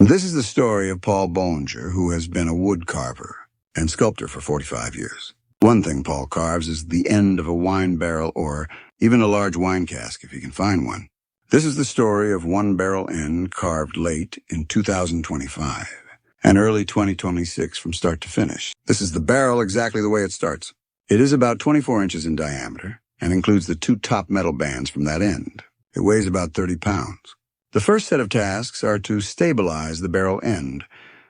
This is the story of Paul Bolinger, who has been a woodcarver and sculptor for 45 years. One thing Paul carves is the end of a wine barrel or even a large wine cask, if you can find one. This is the story of one barrel end carved late in 2025 and early 2026 from start to finish. This is the barrel exactly the way it starts. It is about 24 inches in diameter and includes the two top metal bands from that end. It weighs about 30 pounds. The first set of tasks are to stabilize the barrel end,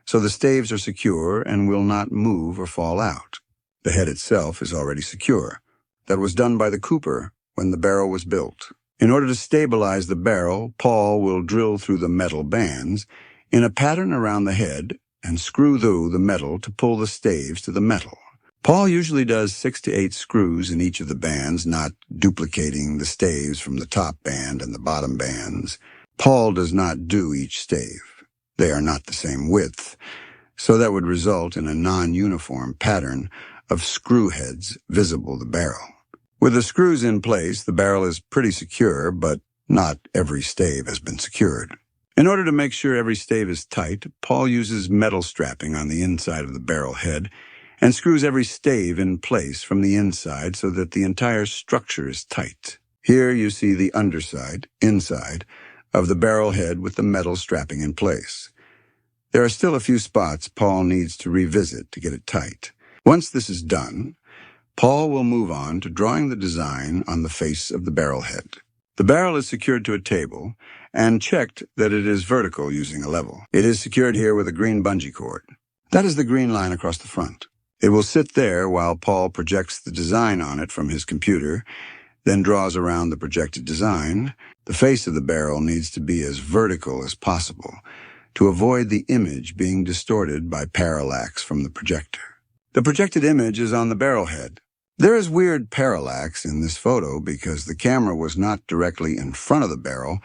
so the staves are secure and will not move or fall out. The head itself is already secure. That was done by the cooper when the barrel was built. In order to stabilize the barrel, Paul will drill through the metal bands in a pattern around the head and screw through the metal to pull the staves to the metal. Paul usually does 6 to 8 screws in each of the bands, not duplicating the staves from the top band and the bottom bands. Paul does not do each stave. They are not the same width, so that would result in a non-uniform pattern of screw heads visible the barrel. With the screws in place, the barrel is pretty secure, but not every stave has been secured. In order to make sure every stave is tight, Paul uses metal strapping on the inside of the barrel head and screws every stave in place from the inside so that the entire structure is tight. Here you see the underside, inside, of the barrel head with the metal strapping in place. There are still a few spots Paul needs to revisit to get it tight. Once this is done, Paul will move on to drawing the design on the face of the barrel head. The barrel is secured to a table and checked that it is vertical using a level. It is secured here with a green bungee cord. That is the green line across the front. It will sit there while Paul projects the design on it from his computer, then draws around the projected design. The face of the barrel needs to be as vertical as possible to avoid the image being distorted by parallax from the projector. The projected image is on the barrel head. There is weird parallax in this photo because the camera was not directly in front of the barrel,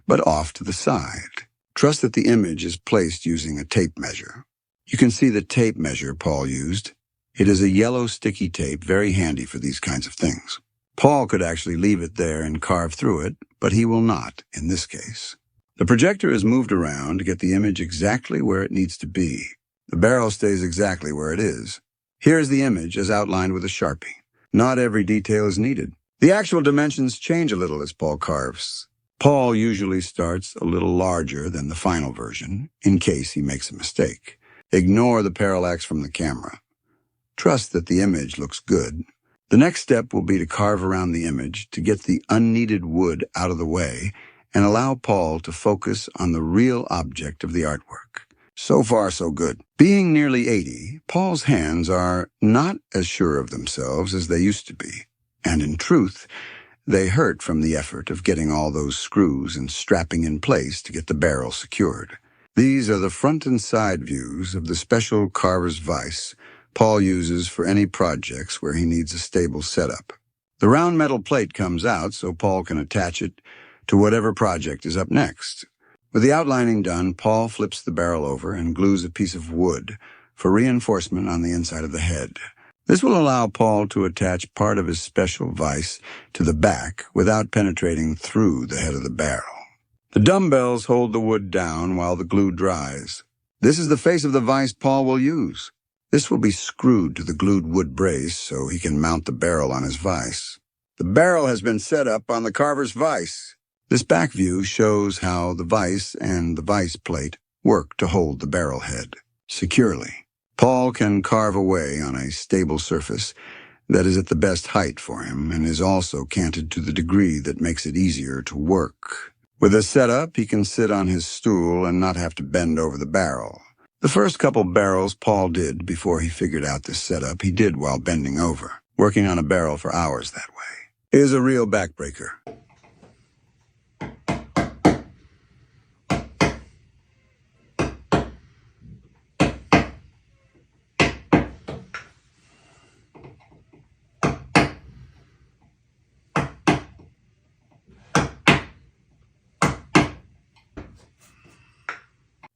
but off to the side. Trust that the image is placed using a tape measure. You can see the tape measure Paul used. It is a yellow sticky tape, very handy for these kinds of things. Paul could actually leave it there and carve through it, but he will not in this case. The projector is moved around to get the image exactly where it needs to be. The barrel stays exactly where it is. Here is the image as outlined with a Sharpie. Not every detail is needed. The actual dimensions change a little as Paul carves. Paul usually starts a little larger than the final version, in case he makes a mistake. Ignore the parallax from the camera. Trust that the image looks good. The next step will be to carve around the image to get the unneeded wood out of the way and allow Paul to focus on the real object of the artwork. So far, so good. Being nearly 80, Paul's hands are not as sure of themselves as they used to be. And in truth, they hurt from the effort of getting all those screws and strapping in place to get the barrel secured. These are the front and side views of the special carver's vise Paul uses for any projects where he needs a stable setup. The round metal plate comes out so Paul can attach it to whatever project is up next. With the outlining done, Paul flips the barrel over and glues a piece of wood for reinforcement on the inside of the head. This will allow Paul to attach part of his special vise to the back without penetrating through the head of the barrel. The dumbbells hold the wood down while the glue dries. This is the face of the vise Paul will use. This will be screwed to the glued wood brace so he can mount the barrel on his vise. The barrel has been set up on the carver's vise. This back view shows how the vise and the vise plate work to hold the barrel head securely. Paul can carve away on a stable surface that is at the best height for him and is also canted to the degree that makes it easier to work. With this setup, he can sit on his stool and not have to bend over the barrel. The first couple barrels Paul did before he figured out this setup, he did while bending over. Working on a barrel for hours that way is a real backbreaker.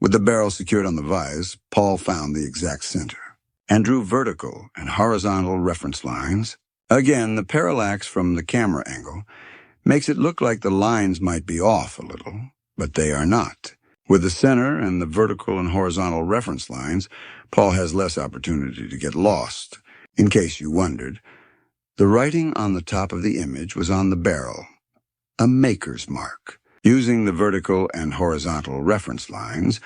With the barrel secured on the vise, Paul found the exact center and drew vertical and horizontal reference lines. Again, the parallax from the camera angle makes it look like the lines might be off a little, but they are not. With the center and the vertical and horizontal reference lines, Paul has less opportunity to get lost. In case you wondered, the writing on the top of the image was on the barrel, a maker's mark. Using the vertical and horizontal reference lines,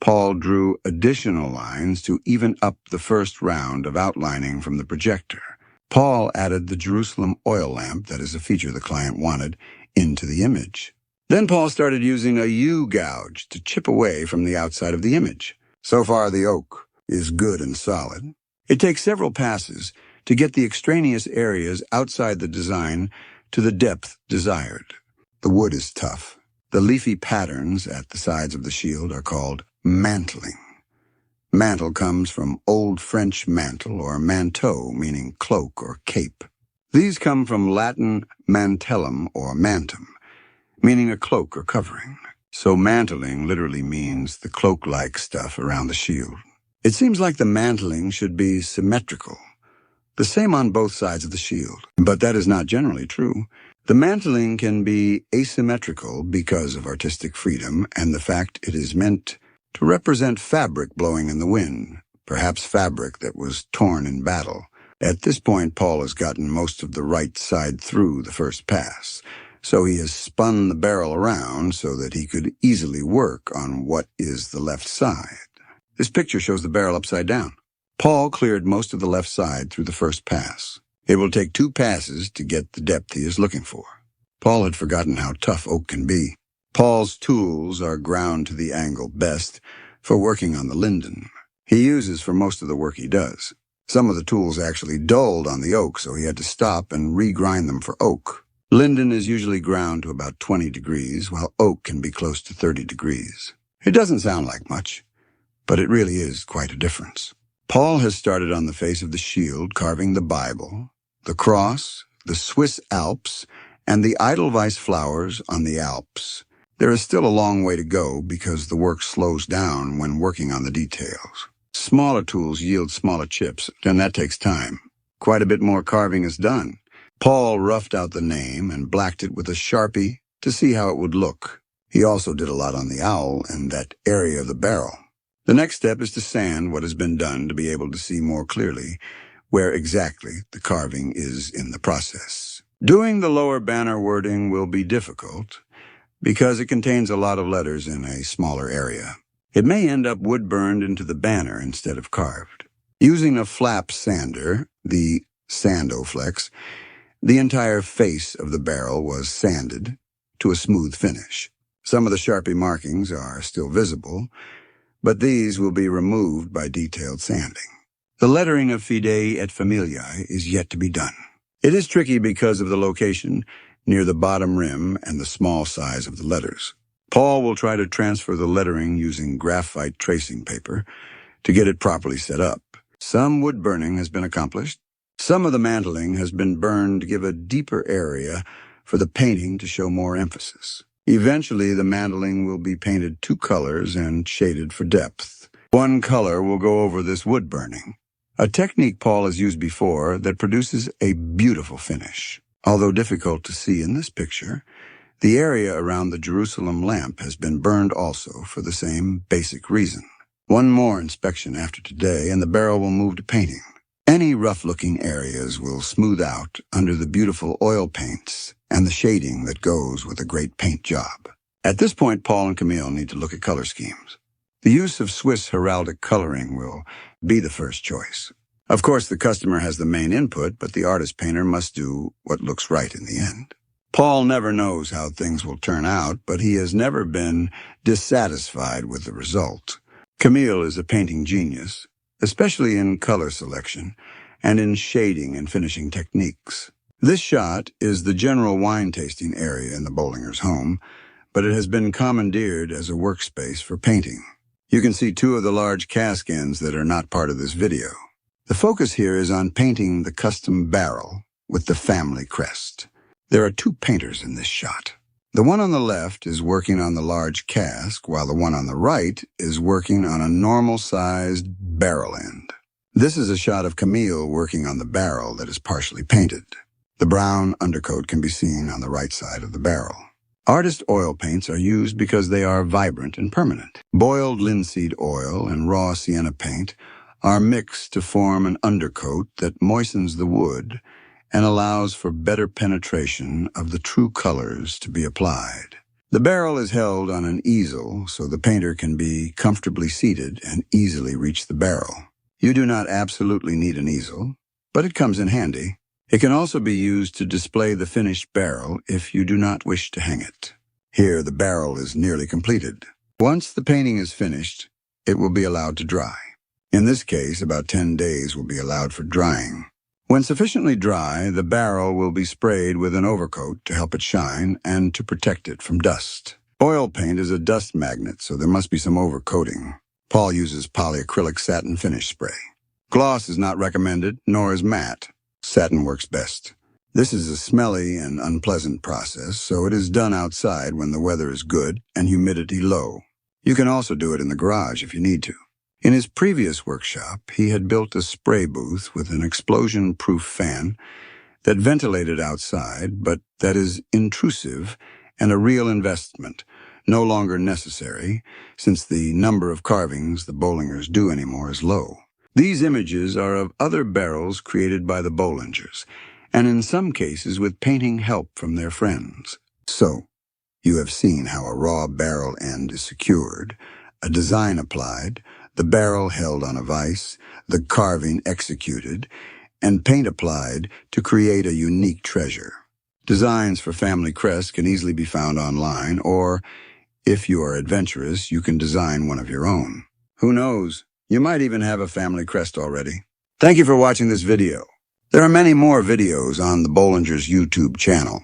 Paul drew additional lines to even up the first round of outlining from the projector. Paul added the Jerusalem oil lamp, that is a feature the client wanted, into the image. Then Paul started using a U-gouge to chip away from the outside of the image. So far, the oak is good and solid. It takes several passes to get the extraneous areas outside the design to the depth desired. The wood is tough. The leafy patterns at the sides of the shield are called mantling. Mantle comes from Old French mantle or manteau, meaning cloak or cape. These come from Latin mantellum or mantum, meaning a cloak or covering. So mantling literally means the cloak-like stuff around the shield. It seems like the mantling should be symmetrical, the same on both sides of the shield, but that is not generally true. The mantling can be asymmetrical because of artistic freedom and the fact it is meant to represent fabric blowing in the wind, perhaps fabric that was torn in battle. At this point, Paul has gotten most of the right side through the first pass, so he has spun the barrel around so that he could easily work on what is the left side. This picture shows the barrel upside down. Paul cleared most of the left side through the first pass. It will take 2 passes to get the depth he is looking for. Paul had forgotten how tough oak can be. Paul's tools are ground to the angle best for working on the linden. He uses for most of the work he does. Some of the tools actually dulled on the oak, so he had to stop and regrind them for oak. Linden is usually ground to about 20 degrees, while oak can be close to 30 degrees. It doesn't sound like much, but it really is quite a difference. Paul has started on the face of the shield, carving the Bible, the cross, the Swiss Alps, and the Edelweiss flowers on the Alps. There is still a long way to go because the work slows down when working on the details. Smaller tools yield smaller chips, and that takes time. Quite a bit more carving is done. Paul roughed out the name and blacked it with a Sharpie to see how it would look. He also did a lot on the owl and that area of the barrel. The next step is to sand what has been done to be able to see more clearly where exactly the carving is in the process. Doing the lower banner wording will be difficult because it contains a lot of letters in a smaller area. It may end up wood-burned into the banner instead of carved. Using a flap sander, the Sandoflex, the entire face of the barrel was sanded to a smooth finish. Some of the Sharpie markings are still visible, but these will be removed by detailed sanding. The lettering of Fidei et Familiae is yet to be done. It is tricky because of the location near the bottom rim and the small size of the letters. Paul will try to transfer the lettering using graphite tracing paper to get it properly set up. Some wood burning has been accomplished. Some of the mantling has been burned to give a deeper area for the painting to show more emphasis. Eventually, the mantling will be painted 2 colors and shaded for depth. 1 color will go over this wood burning, a technique Paul has used before that produces a beautiful finish. Although difficult to see in this picture, the area around the Jerusalem lamp has been burned also for the same basic reason. 1 more inspection after today, and the barrel will move to painting. Any rough-looking areas will smooth out under the beautiful oil paints and the shading that goes with a great paint job. At this point, Paul and Camille need to look at color schemes. The use of Swiss heraldic coloring will be the first choice. Of course, the customer has the main input, but the artist-painter must do what looks right in the end. Paul never knows how things will turn out, but he has never been dissatisfied with the result. Camille is a painting genius, especially in color selection and in shading and finishing techniques. This shot is the general wine tasting area in the Bolingers' home, but it has been commandeered as a workspace for painting. You can see 2 of the large cask ends that are not part of this video. The focus here is on painting the custom barrel with the family crest. There are 2 painters in this shot. The one on the left is working on the large cask, while the one on the right is working on a normal-sized barrel end. This is a shot of Camille working on the barrel that is partially painted. The brown undercoat can be seen on the right side of the barrel. Artist oil paints are used because they are vibrant and permanent. Boiled linseed oil and raw sienna paint are mixed to form an undercoat that moistens the wood and allows for better penetration of the true colors to be applied. The barrel is held on an easel so the painter can be comfortably seated and easily reach the barrel. You do not absolutely need an easel, but it comes in handy. It can also be used to display the finished barrel if you do not wish to hang it. Here, the barrel is nearly completed. Once the painting is finished, it will be allowed to dry. In this case, about 10 days will be allowed for drying. When sufficiently dry, the barrel will be sprayed with an overcoat to help it shine and to protect it from dust. Oil paint is a dust magnet, so there must be some overcoating. Paul uses polyacrylic satin finish spray. Gloss is not recommended, nor is matte. Satin works best. This is a smelly and unpleasant process, so it is done outside when the weather is good and humidity low. You can also do it in the garage if you need to. In his previous workshop, he had built a spray booth with an explosion-proof fan that ventilated outside, but that is intrusive and a real investment, no longer necessary since the number of carvings the Bolingers do anymore is low. These images are of other barrels created by the Bolingers, and in some cases with painting help from their friends. So, you have seen how a raw barrel end is secured, a design applied, the barrel held on a vise, the carving executed, and paint applied to create a unique treasure. Designs for family crests can easily be found online, or, if you are adventurous, you can design one of your own. Who knows? You might even have a family crest already. Thank you for watching this video. There are many more videos on the Bolingers' YouTube channel.